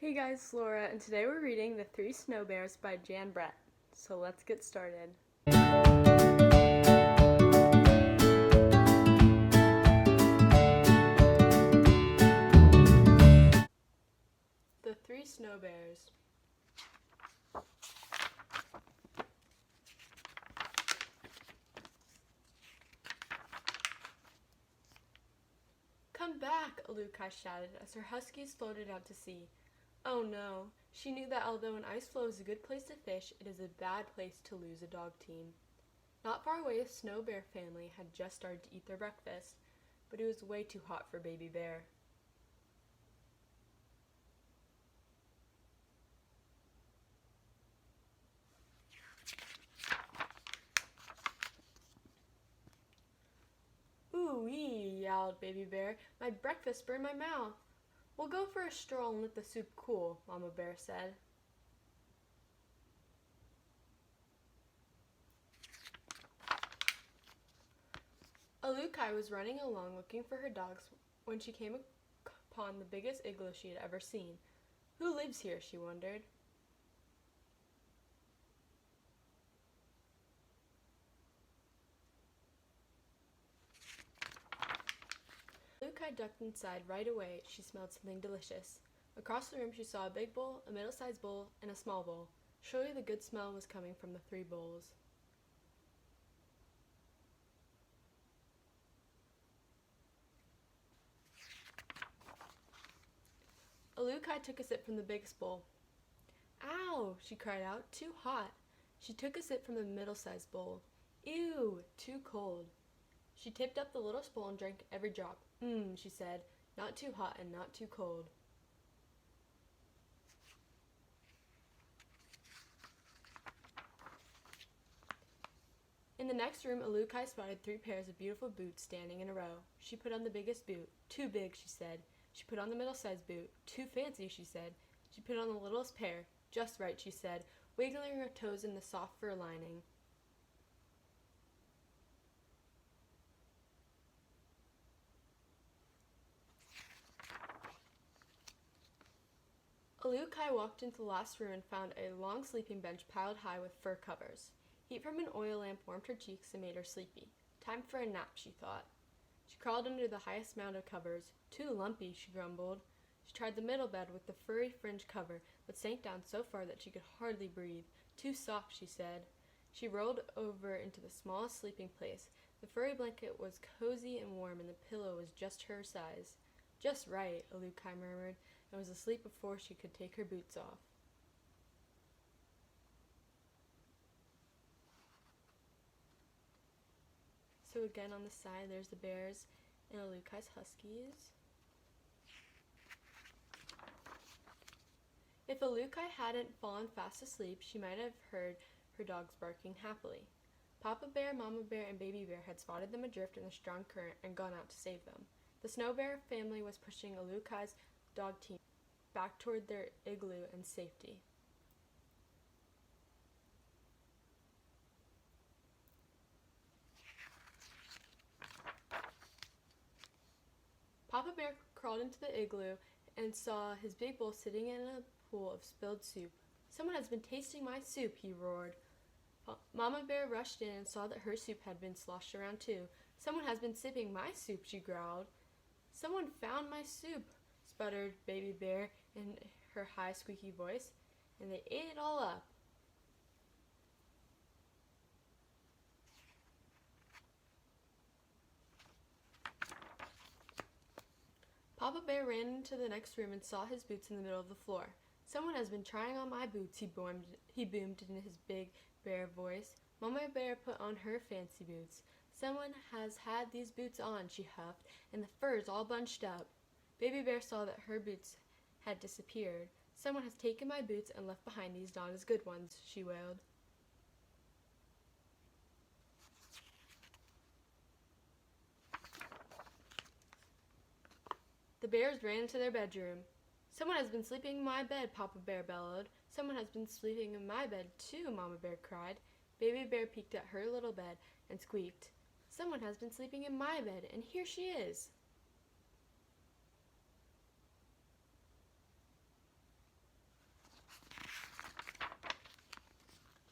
Hey guys, it's Laura, and today we're reading The Three Snow Bears by Jan Brett. So let's get started. The Three Snow Bears. Come back, Alukai shouted as her huskies floated out to sea. Oh no, she knew that although an ice floe is a good place to fish, it is a bad place to lose a dog team. Not far away, a Snow Bear family had just started to eat their breakfast, but it was way too hot for Baby Bear. Ooh-wee, yowled Baby Bear. My breakfast burned my mouth. We'll go for a stroll and let the soup cool, Mama Bear said. Alukai was running along looking for her dogs when she came upon the biggest igloo she had ever seen. Who lives here, she wondered. Alukai ducked inside right away. She smelled something delicious. Across the room she saw a big bowl, a middle-sized bowl, and a small bowl. Surely the good smell was coming from the three bowls. Alukai took a sip from the biggest bowl. Ow, she cried out, too hot. She took a sip from the middle-sized bowl. Ew, too cold. She tipped up the little bowl and drank every drop. She said, not too hot and not too cold. In the next room, Alukai spotted 3 pairs of beautiful boots standing in a row. She put on the biggest boot. Too big, she said. She put on the middle-sized boot. Too fancy, she said. She put on the littlest pair. Just right, she said, wiggling her toes in the soft fur lining. Alukai walked into the last room and found a long sleeping bench piled high with fur covers. Heat from an oil lamp warmed her cheeks and made her sleepy. Time for a nap, she thought. She crawled under the highest mound of covers. Too lumpy, she grumbled. She tried the middle bed with the furry fringe cover, but sank down so far that she could hardly breathe. Too soft, she said. She rolled over into the smallest sleeping place. The furry blanket was cozy and warm, and the pillow was just her size. Just right, Alukai murmured, and was asleep before she could take her boots off. So again on the side, there's the bears and Alukai's huskies. If Alukai hadn't fallen fast asleep, she might have heard her dogs barking happily. Papa Bear, Mama Bear, and Baby Bear had spotted them adrift in the strong current and gone out to save them. The Snow Bear family was pushing Alukai's dog team back toward their igloo and safety. Papa Bear crawled into the igloo and saw his big bowl sitting in a pool of spilled soup. Someone has been tasting my soup, he roared. Mama Bear rushed in and saw that her soup had been sloshed around too. Someone has been sipping my soup, she growled. Someone found my soup, sputtered Baby Bear in her high, squeaky voice, and they ate it all up. Papa Bear ran into the next room and saw his boots in the middle of the floor. Someone has been trying on my boots, he boomed in his big bear voice. Mama Bear put on her fancy boots. Someone has had these boots on, she huffed, and the fur's all bunched up. Baby Bear saw that her boots had disappeared. Someone has taken my boots and left behind these not as good ones, she wailed. The bears ran into their bedroom. Someone has been sleeping in my bed, Papa Bear bellowed. Someone has been sleeping in my bed too, Mama Bear cried. Baby Bear peeked at her little bed and squeaked. Someone has been sleeping in my bed, and here she is.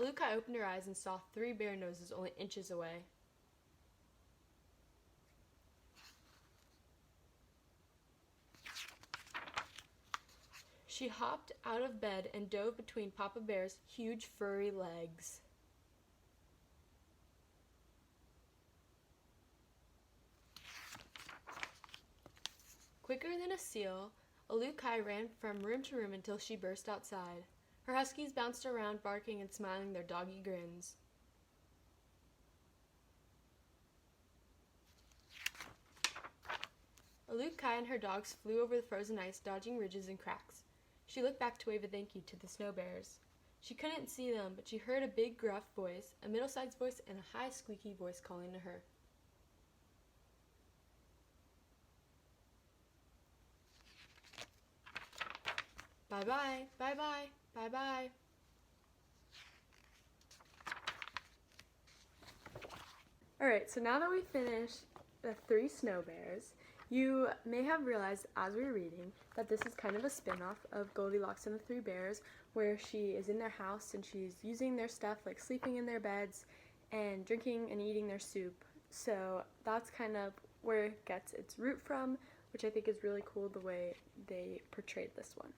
Alukai opened her eyes and saw 3 bear noses only inches away. She hopped out of bed and dove between Papa Bear's huge furry legs. Quicker than a seal, Alukai ran from room to room until she burst outside. Her huskies bounced around, barking and smiling their doggy grins. Alukai and her dogs flew over the frozen ice, dodging ridges and cracks. She looked back to wave a thank you to the snow bears. She couldn't see them, but she heard a big gruff voice, a middle-sized voice, and a high squeaky voice calling to her. Bye-bye, bye-bye, bye-bye. Alright, so now that we've finished the 3 snow bears, you may have realized as we were reading that this is kind of a spin-off of Goldilocks and the 3 Bears, where she is in their house and she's using their stuff, like sleeping in their beds and drinking and eating their soup. So that's kind of where it gets its root from, which I think is really cool the way they portrayed this one.